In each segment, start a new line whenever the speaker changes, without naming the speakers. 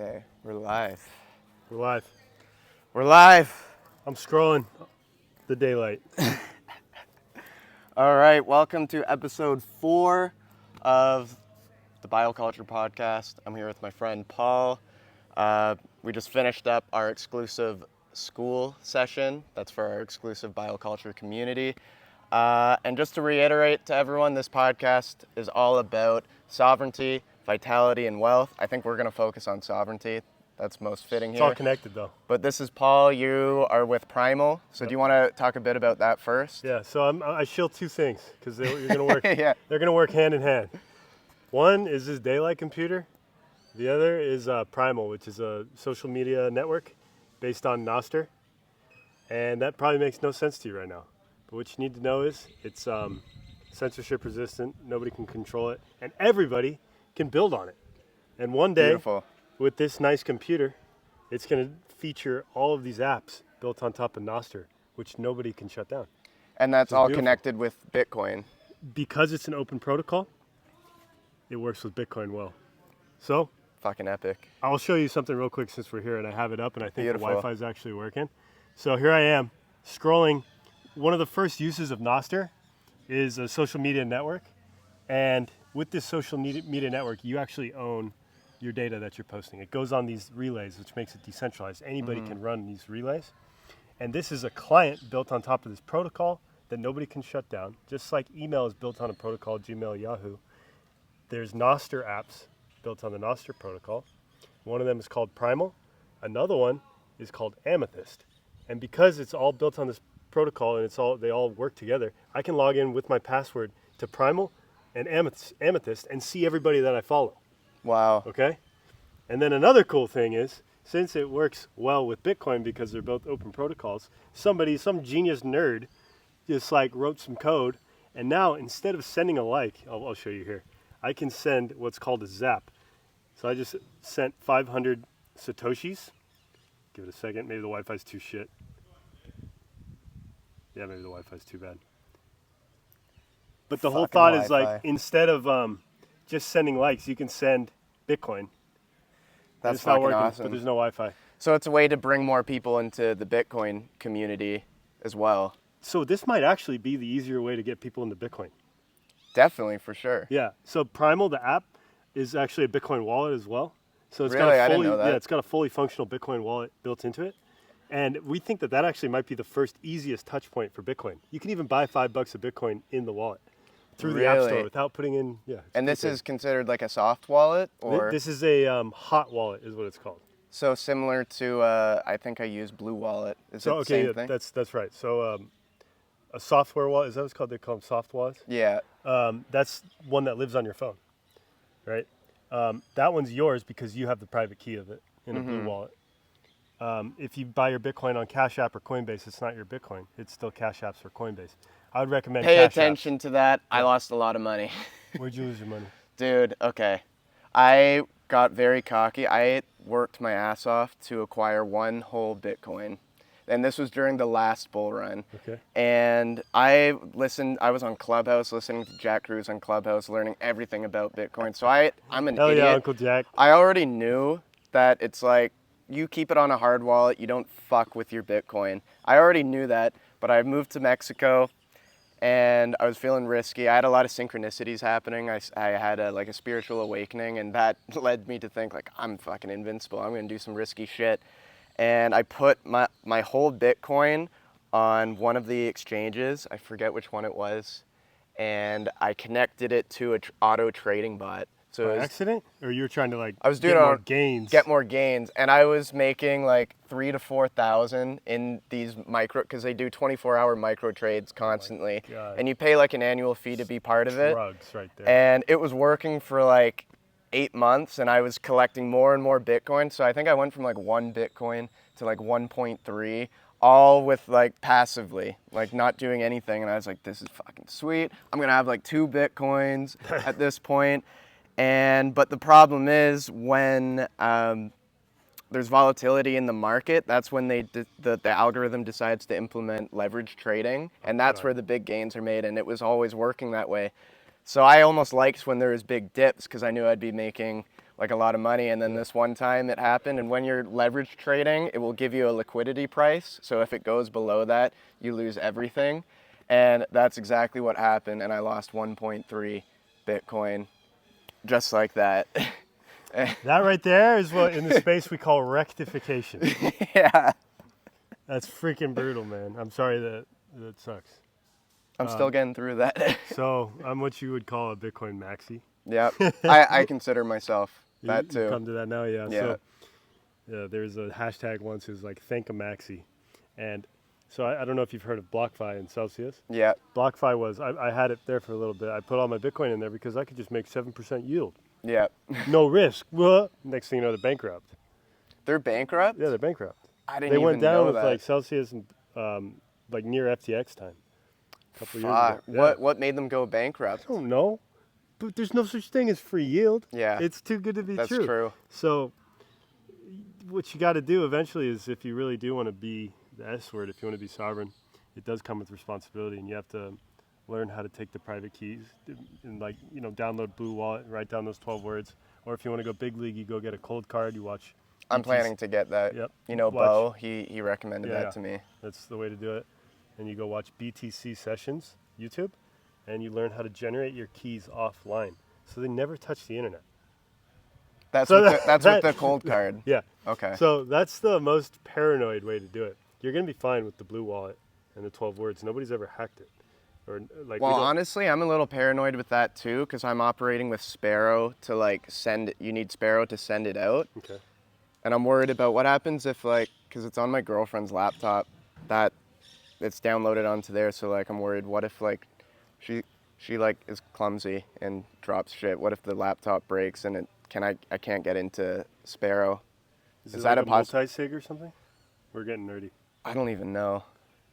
Okay, we're live.
We're live.
We're live.
I'm scrolling the daylight.
All right, welcome to episode 4 of the Bioculture Podcast. I'm here with my friend Paul. We just finished up our exclusive school session. That's for our exclusive bioculture community. And just to reiterate to everyone, this podcast is all about sovereignty, vitality, and wealth. I think we're going to focus on sovereignty. That's most fitting here.
It's all connected though.
But this is Paul. You are with Primal. So do you want to talk a bit about that first?
Yeah, so I shield two things because you're going to work.
Yeah.
They're going to work hand in hand. One is this daylight computer. The other is Primal, which is a social media network based on Nostr. And that probably makes no sense to you right now. But what you need to know is it's censorship resistant. Nobody can control it, and everybody can build on it. And one day,
Beautiful.
with this nice computer, it's going to feature all of these apps built on top of Nostr, which nobody can shut down.
And that's all
beautiful.
connected with Bitcoin.
Because it's an open protocol, it works with Bitcoin well. So,
Fucking epic.
I'll show you something real quick since we're here and I have it up and I think
Beautiful.
the Wi-Fi is actually working. So here I am, scrolling. One of the first uses of Nostr is a social media network. And with this social media network, you actually own your data that you're posting. It goes on these relays, which makes it decentralized. Anybody can run these relays. And this is a client built on top of this protocol that nobody can shut down. Just like email is built on a protocol, Gmail, Yahoo. There's Nostr apps built on the Nostr protocol. One of them is called Primal. Another one is called Amethyst. And because it's all built on this protocol and they all work together, I can log in with my password to Primal and Amethyst and see everybody that I follow.
Wow.
Okay? And then another cool thing is, since it works well with Bitcoin because they're both open protocols, some genius nerd just like wrote some code, and now instead of sending a like, I'll show you here, I can send what's called a zap. So I just sent 500 Satoshis. Give it a second, maybe the Wi-Fi's too shit. Yeah, maybe the Wi-Fi's too bad. But the whole
Fucking
thought is
Wi-Fi.
like, instead of just sending likes, you can send Bitcoin.
That's
It's not
fucking
working,
awesome.
but there's no Wi-Fi.
So it's a way to bring more people into the Bitcoin community as well.
So this might actually be the easier way to get people into Bitcoin.
Definitely, for sure.
Yeah. So Primal, the app, is actually a Bitcoin wallet as well. So it's
Really?
got
I
a
didn't
fully,
know that.
yeah, it's got a fully functional Bitcoin wallet built into it. And we think that actually might be the first easiest touch point for Bitcoin. You can even buy $5 of Bitcoin in the wallet through the App
Really?
Store without putting in, it's
And this
pretty
is considered like a soft wallet?
good.
Or
This is a hot wallet is what it's called.
so similar to, I think I use Blue Wallet. Is it the
Okay,
same thing?
that's right. So a software wallet, is that what it's called? They call them soft wallets.
Yeah.
That's one that lives on your phone, right? That one's yours because you have the private key of it in a Blue wallet. If you buy your Bitcoin on Cash App or Coinbase, it's not your Bitcoin. It's still Cash Apps or Coinbase. I would recommend
Pay
Cash
attention to that. I lost a lot of money.
Apps. Where'd you lose your money?
Dude, okay. I got very cocky. I worked my ass off to acquire one whole Bitcoin. And this was during the last bull run.
Okay.
And I was on Clubhouse, listening to Jack Cruz on Clubhouse, learning everything about Bitcoin. So I'm an
Hell
idiot.
yeah, Uncle Jack.
I already knew that it's like, you keep it on a hard wallet, you don't fuck with your Bitcoin. I already knew that, but I moved to Mexico and I was feeling risky. I had a lot of synchronicities happening. I had a spiritual awakening, and that led me to think like, I'm fucking invincible. I'm gonna do some risky shit. And I put my whole Bitcoin on one of the exchanges. I forget which one it was. And I connected it to an auto trading bot. So
By
it was,
accident? Or you were trying to
I was doing
get
it
more
on-
gains?
get more gains, and I was making like 3,000 to 4,000 in these because they do 24-hour micro trades constantly,
God.
and you pay like an annual fee to be part of it.
Drugs right there.
And it was working for like 8 months, and I was collecting more and more Bitcoin. So I think I went from like 1 Bitcoin to like 1.3, all with like passively, like not doing anything. And I was like, this is fucking sweet. I'm gonna have like 2 Bitcoins at this point. But the problem is when there's volatility in the market, that's when the algorithm decides to implement leverage trading, and that's where the big gains are made, and it was always working that way. So I almost liked when there was big dips because I knew I'd be making like a lot of money. And then this one time it happened. And when you're leverage trading, it will give you a liquidity price. So if it goes below that, you lose everything. And that's exactly what happened. And I lost 1.3 Bitcoin just like that.
That right there is what in the space we call rectification.
Yeah.
That's freaking brutal, man. I'm sorry that sucks.
I'm still getting through that.
So I'm what you would call a Bitcoin maxi.
Yep. I consider myself that too.
You come to that now, yeah.
Yeah.
So there's a hashtag once who's like, thank a maxi. And so I don't know if you've heard of BlockFi and Celsius.
Yeah.
BlockFi was, I had it there for a little bit. I put all my Bitcoin in there because I could just make 7% yield.
Yeah.
No risk. What? Next thing you know, they're bankrupt.
They're bankrupt?
Yeah, they're bankrupt.
I didn't
They
even
went down
know
with
that.
like Celsius and like near FTX time. A couple years
Fuck.
ago. Yeah.
What made them go bankrupt?
I don't know. But there's no such thing as free yield.
Yeah.
It's too good to be
That's
true.
true.
So what you got to do eventually is if you really do want to be the S word, if you want to be sovereign, it does come with responsibility, and you have to learn how to take the private keys and like, you know, download Blue Wallet and write down those 12 words. Or if you want to go big league, you go get a cold card, you watch.
I'm planning to get that.
Yep.
You know,
Watch.
Bo, he recommended that to me.
That's the way to do it. And you go watch BTC sessions, YouTube, and you learn how to generate your keys offline. So they never touch the internet.
That's
So
with the cold card.
Yeah.
Okay.
So that's the most paranoid way to do it. You're going to be fine with the Blue Wallet and the 12 words. Nobody's ever hacked it. Or like.
Well, honestly, I'm a little paranoid with that too, because I'm operating with Sparrow to like send it. You need Sparrow to send it out.
Okay.
And I'm worried about what happens if like, because it's on my girlfriend's laptop, that it's downloaded onto there. So like, I'm worried. What if like, she like is clumsy and drops shit? What if the laptop breaks and I can't get into Sparrow?
Is
that
like
a
a
poss-
multi-sig or something? We're getting nerdy.
I don't even know.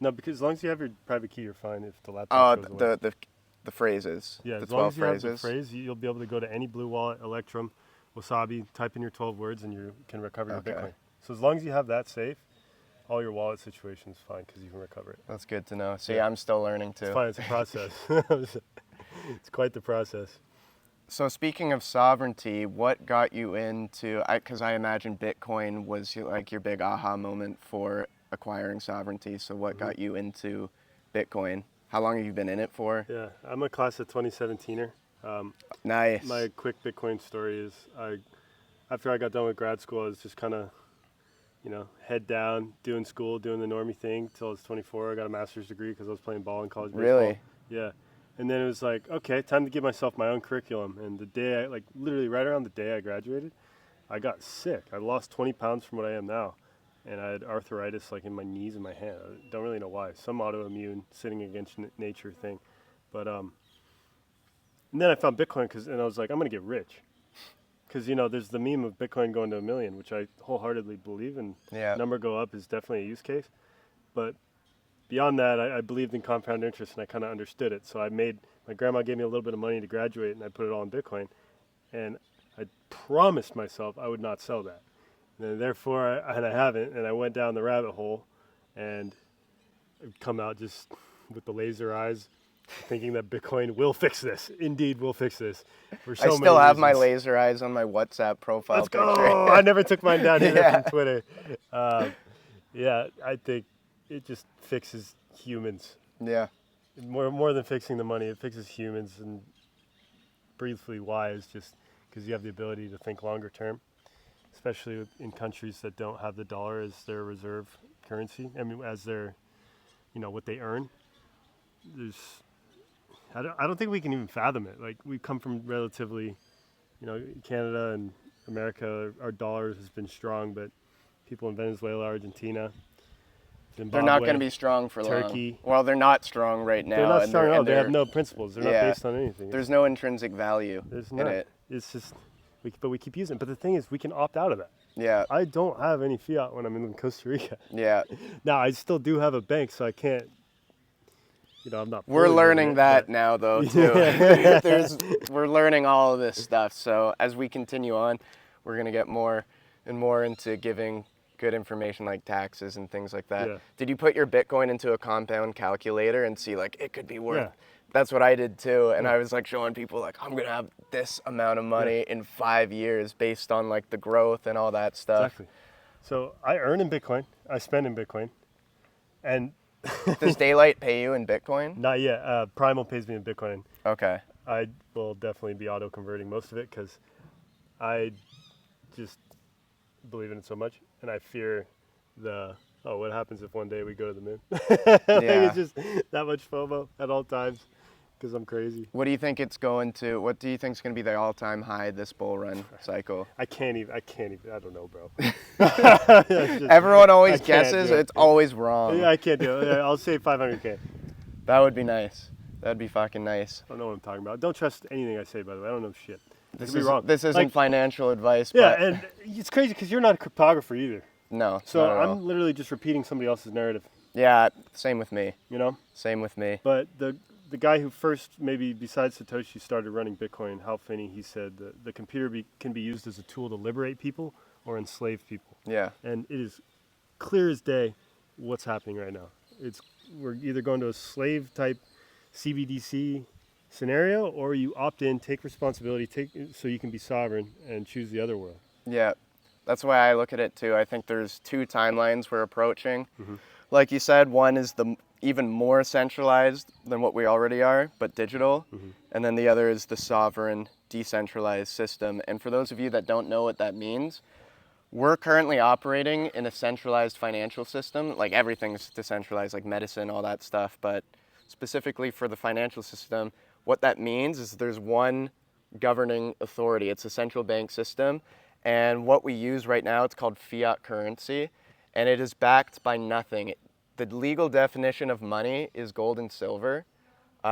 No, because as long as you have your private key, you're fine if the laptop goes away.
The phrases.
Yeah,
the
as long
12
as you have
phrases.
the phrase, you'll be able to go to any Blue Wallet, Electrum, Wasabi, type in your 12 words, and you can recover your
Okay.
Bitcoin. So as long as you have that safe, all your wallet situation's fine because you can recover it.
That's good to know. See,
Yeah.
I'm still learning too.
It's fine. It's a process. It's quite the process.
So speaking of sovereignty, what got you into? Because I imagine Bitcoin was like your big aha moment for acquiring sovereignty. So what got you into Bitcoin? How long have you been in it for?
Yeah, I'm a class of 2017er.
Nice.
My quick Bitcoin story is after I got done with grad school, I was just kind of, head down, doing school, doing the normie thing till I was 24. I got a master's degree because I was playing ball in college baseball.
Really?
Yeah. And then it was like, okay, time to give myself my own curriculum. And the day literally right around the day I graduated, I got sick. I lost 20 pounds from what I am now. And I had arthritis in my knees and my hand. I don't really know why. Some autoimmune, sitting against nature thing. But and then I found Bitcoin and I was like, I'm going to get rich. Because, there's the meme of Bitcoin going to 1 million, which I wholeheartedly believe. And number go up is definitely a use case. But beyond that, I believed in compound interest and I kind of understood it. So my grandma gave me a little bit of money to graduate and I put it all in Bitcoin. And I promised myself I would not sell that. And therefore, I haven't. And I went down the rabbit hole and come out just with the laser eyes, thinking that Bitcoin will fix this. Indeed, will fix this. For so
I still
many
have my
reasons.
laser eyes on my WhatsApp profile
Let's
picture.
go! I never took mine down either
Yeah.
from Twitter. I think it just fixes humans.
Yeah.
More than fixing the money, it fixes humans. And briefly, why is just because you have the ability to think longer term, especially in countries that don't have the dollar as their reserve currency. I mean, as their, what they earn. I don't think we can even fathom it. Like, we come from relatively, Canada and America, our dollar has been strong, but people in Venezuela, Argentina, Zimbabwe,
They're not going to be strong for
Turkey.
long. Well, they're not strong right now.
They're not
and
strong at all.
and
They have no principles. They're not based on anything.
There's no intrinsic value
There's
in
not.
it.
It's just, but we keep using it. But the thing is, we can opt out of that.
Yeah.
I don't have any fiat when I'm in Costa Rica.
Yeah.
Now, I still do have a bank, so I can't, I'm not.
We're
fully
learning
it,
that
but-
now, though, too. We're learning all of this stuff. So as we continue on, we're going to get more and more into giving good information like taxes and things like that.
Yeah.
Did you put your Bitcoin into a compound calculator and see, it could be worth That's what I did too, and I was like showing people like I'm gonna have this amount of money in 5 years based on like the growth and all that stuff.
Exactly. So I earn in Bitcoin, I spend in Bitcoin, and
Does Daylight pay you in Bitcoin?
not yet. Primal pays me in Bitcoin.
Okay.
I will definitely be auto converting most of it because I just believe in it so much, and I fear what happens if one day we go to the moon?
Yeah.
It's just that much FOMO at all times because I'm crazy.
What do you think it's going to? What do you think is going to be the all-time high this bull run cycle?
I can't even. I don't know, bro.
Everyone always
can't
guesses.
do it.
It's always wrong.
Yeah, I can't do it. I'll say 500K.
That would be nice. That'd be fucking nice.
I don't know what I'm talking about. Don't trust anything I say, by the way. I don't know shit.
This
Could be wrong.
This isn't
Like,
financial advice.
yeah,
But
and it's crazy because you're not a cryptographer either.
no.
So
not at all.
I'm literally just repeating somebody else's narrative.
Yeah, same with me.
You know.
Same with me.
But the guy who first, maybe besides Satoshi, started running Bitcoin, Hal Finney, he said the computer can be used as a tool to liberate people or enslave people.
Yeah.
And it is clear as day what's happening right now. We're either going to a slave type CBDC scenario, or you opt in, take responsibility, so you can be sovereign and choose the other world.
Yeah. That's the way I look at it too. I think there's two timelines we're approaching. Like you said, one is the even more centralized than what we already are, but digital. And then the other is the sovereign, decentralized system. And for those of you that don't know what that means, we're currently operating in a centralized financial system. Like everything's decentralized, like medicine, all that stuff. But specifically for the financial system, what that means is there's one governing authority. It's a central bank system. And what we use right now, it's called fiat currency. And it is backed by nothing. The legal definition of money is gold and silver.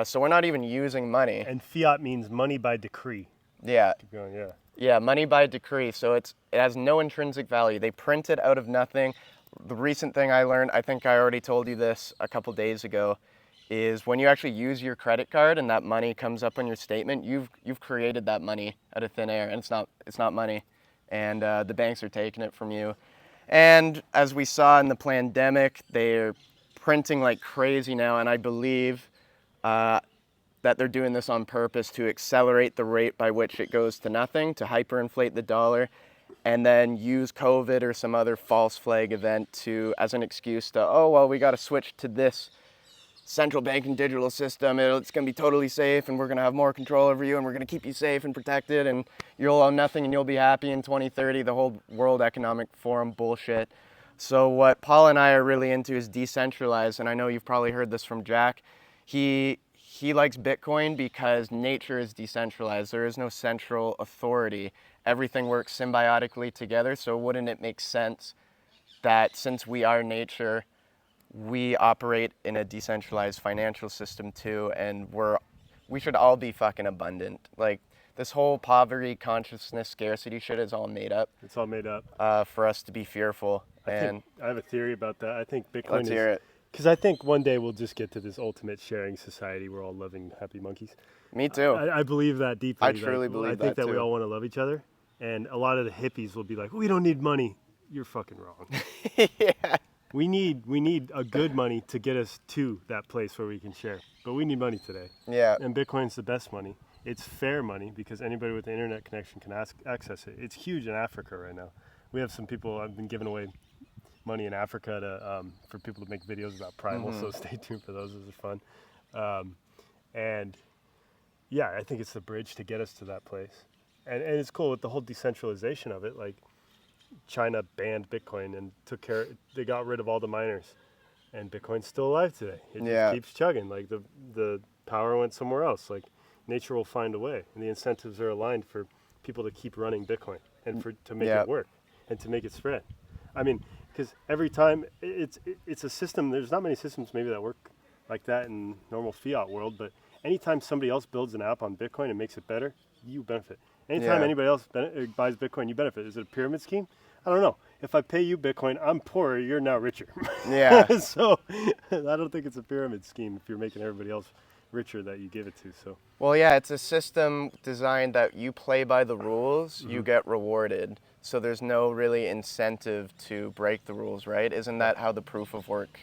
So we're not even using money.
And fiat means money by decree.
Yeah.
Keep going, yeah.
Yeah, money by decree. So it has no intrinsic value. They print it out of nothing. The recent thing I learned, I think I already told you this a couple days ago, is when you actually use your credit card and that money comes up on your statement, you've created that money out of thin air, and it's not money, and the banks are taking it from you. And as we saw in the pandemic, they're printing like crazy now, and I believe that they're doing this on purpose to accelerate the rate by which it goes to nothing, to hyperinflate the dollar, and then use COVID or some other false flag event as an excuse to, oh, well, we got to switch to this central banking digital system. It's going to be totally safe, and we're going to have more control over you, and we're going to keep you safe and protected, and you'll own nothing, and you'll be happy in 2030, the whole World Economic Forum bullshit. So what Paul and I are really into is decentralized, and I know you've probably heard this from Jack. He likes Bitcoin because nature is decentralized. There is no central authority. Everything works symbiotically together, so wouldn't it make sense that since we are nature, we operate in a decentralized financial system too, and we should all be fucking abundant. Like, this whole poverty, consciousness, scarcity shit is all made up.
It's all made up.
For us to be fearful.
I have a theory about that. I think Bitcoin
Let's hear it.
Because I think one day we'll just get to this ultimate sharing society. We're all loving, happy monkeys.
Me too.
I believe that deeply.
I truly believe that
I think that we
too.
all want to love each other. And a lot of the hippies will be like, we don't need money. You're fucking wrong.
Yeah.
We need a good money to get us to that place where we can share. But we need money today.
Yeah.
And Bitcoin's the best money. It's fair money because anybody with an internet connection can access it. It's huge in Africa right now. We have some people, I've been giving away money in Africa for people to make videos about primal, so stay tuned for those. Those are fun. And yeah, I think it's the bridge to get us to that place. And it's cool with the whole decentralization of it. Like, China banned Bitcoin and they got rid of all the miners, and Bitcoin's still alive today. It just keeps chugging. Like, the power went somewhere else. Like, nature will find a way, and the incentives are aligned for people to keep running Bitcoin and to make it work and to make it spread. I mean, because every time it's a system. There's not many systems maybe that work like that in normal fiat world, but anytime somebody else builds an app on Bitcoin and makes it better, you benefit. Anytime anybody else buys Bitcoin, you benefit. Is it a pyramid scheme? I don't know. If I pay you Bitcoin, I'm poorer, you're now richer.
Yeah.
So I don't think it's a pyramid scheme if you're making everybody else richer that you give it to. So.
Well, yeah, it's a system designed that you play by the rules, you get rewarded. So there's no really incentive to break the rules, right? Isn't that how the proof of work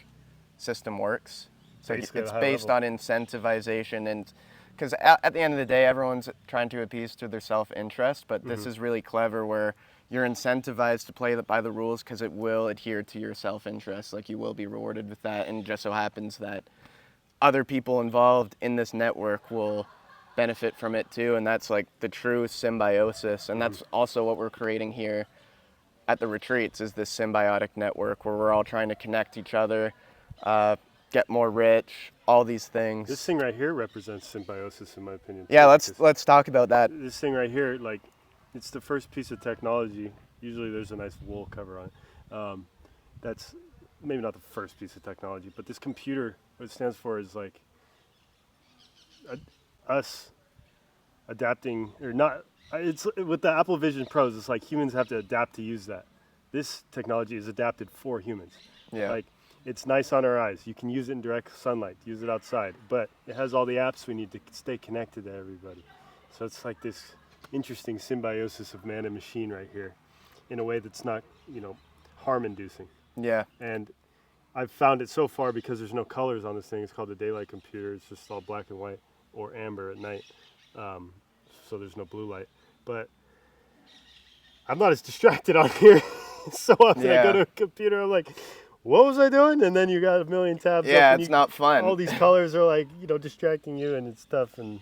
system works? So
basically
it's
at a high
based
level.
on incentivization, and because at the end of the day, everyone's trying to appease to their self-interest, but this is really clever where you're incentivized to play by the rules because it will adhere to your self-interest. Like you will be rewarded with that, and it just so happens that other people involved in this network will benefit from it too, and that's like the true symbiosis, and that's also what we're creating here at the retreats is this symbiotic network where we're all trying to connect each other, get more rich, all these things.
This thing right here represents symbiosis, in my opinion.
Yeah,
too,
let's talk about that.
this thing right here, like, it's the first piece of technology. Usually there's a nice wool cover on it. That's maybe not the first piece of technology, but this computer, what it stands for is like us adapting, or not. It's with the Apple Vision Pros. It's like humans have to adapt to use that. This technology is adapted for humans.
Yeah.
Like, it's nice on our eyes. You can use it in direct sunlight, use it outside, but it has all the apps we need to stay connected to everybody. So it's like this interesting symbiosis of man and machine right here in a way that's not, harm inducing.
Yeah.
And I've found it so far because there's no colors on this thing. It's called a daylight computer. It's just all black and white or amber at night. So there's no blue light. But I'm not as distracted on here. So often I go to a computer, I'm like, what was I doing? And then you got a million tabs.
Yeah,
up
it's not fun.
All these colors are like, distracting you, and it's tough. And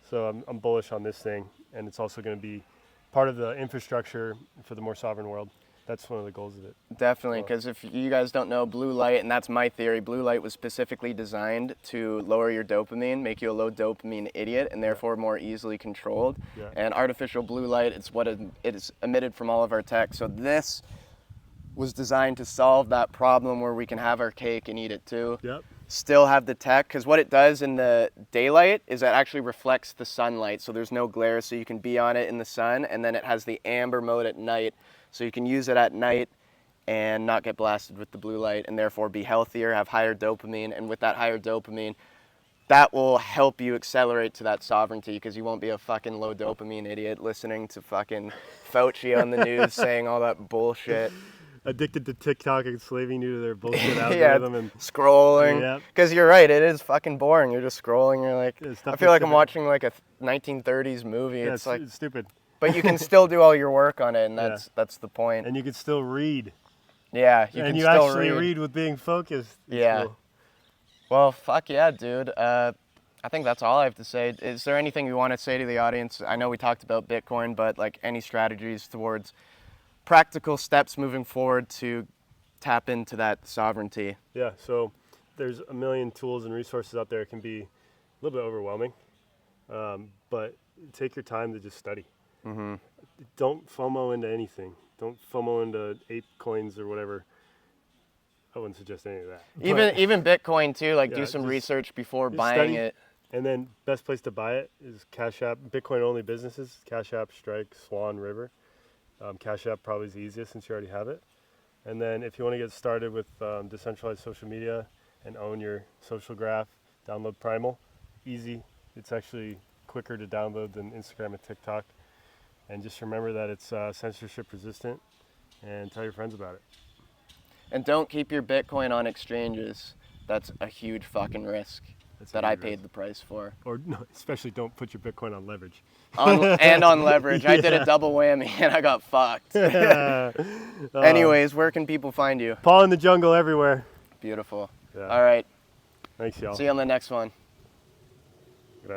so I'm bullish on this thing. And it's also going to be part of the infrastructure for the more sovereign world. That's one of the goals of it.
Definitely, because if you guys don't know, blue light, and that's my theory, blue light was specifically designed to lower your dopamine, make you a low dopamine idiot, and therefore more easily controlled.
Yeah.
And artificial blue light, it's what it is emitted from all of our tech. So this was designed to solve that problem where we can have our cake and eat it too.
Yep.
Still have the tech, because what it does in the daylight is it actually reflects the sunlight, so there's no glare, so you can be on it in the sun, and then it has the amber mode at night, so you can use it at night and not get blasted with the blue light, and therefore be healthier, have higher dopamine, and with that higher dopamine, that will help you accelerate to that sovereignty, because you won't be a fucking low dopamine idiot listening to fucking Fauci on the news saying all that bullshit.
Addicted to TikTok and slaving you to their bullshit
Yeah,
algorithm. And
scrolling. Because you're right, it is fucking boring. You're just scrolling. You're like, I feel like I'm watching like a 1930s movie.
yeah,
it's like
it's stupid.
But you can still do all your work on it, and that's the point.
And you can still read.
Yeah, you
and
can
you
still
actually read with being focused. It's
Yeah.
cool.
Well, fuck yeah, dude. I think that's all I have to say. Is there anything you want to say to the audience? I know we talked about Bitcoin, but like any strategies towards practical steps moving forward to tap into that sovereignty?
Yeah, so there's a million tools and resources out there. It can be a little bit overwhelming, but take your time to just study.
Mm-hmm.
Don't FOMO into anything. Don't FOMO into ape coins or whatever. I wouldn't suggest any of that.
Even Bitcoin too. Like do some
just
research before
just
buying
study.
it.
And then best place to buy it is Cash App. Bitcoin only businesses, Cash App, Strike, Swan, River. Cash App probably is the easiest since you already have it. And then if you want to get started with decentralized social media and own your social graph, download Primal. Easy. It's actually quicker to download than Instagram and TikTok. And just remember that it's censorship resistant, and tell your friends about it.
And don't keep your Bitcoin on exchanges. That's a huge fucking risk that I paid the price for.
Or no, especially don't put your Bitcoin on leverage.
And on leverage. I did a double whammy and I got fucked. Anyways, where can people find you?
Paul in the jungle everywhere.
Beautiful.
Yeah.
All right.
Thanks, y'all.
See you on the next one.